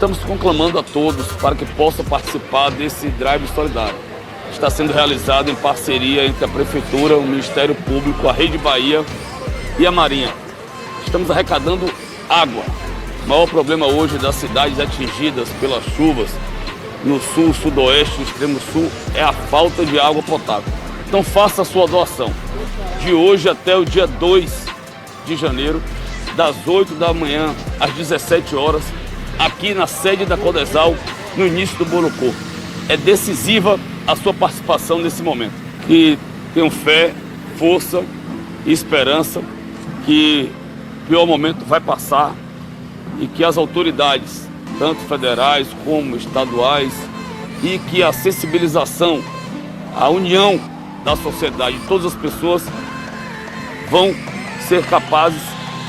estamos conclamando a todos para que possam participar desse drive solidário. Está sendo realizado em parceria entre a Prefeitura, o Ministério Público, a Rede Bahia e a Marinha. Estamos arrecadando água. O maior problema hoje das cidades atingidas pelas chuvas no sul, sudoeste e extremo sul é a falta de água potável. Então faça a sua doação. De hoje até o dia 2 de janeiro, das 8 da manhã às 17 horas, aqui na sede da Codesal, no início do Borocô. É decisiva a sua participação nesse momento. Que tenham fé, força e esperança que o pior momento vai passar e que as autoridades, tanto federais como estaduais, e que a sensibilização, a união da sociedade, de todas as pessoas vão ser capazes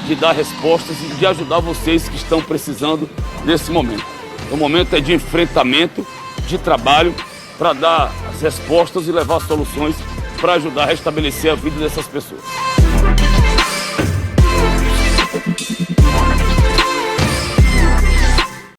de dar respostas e de ajudar vocês que estão precisando nesse momento. O momento é de enfrentamento, de trabalho, para dar as respostas e levar soluções para ajudar a restabelecer a vida dessas pessoas.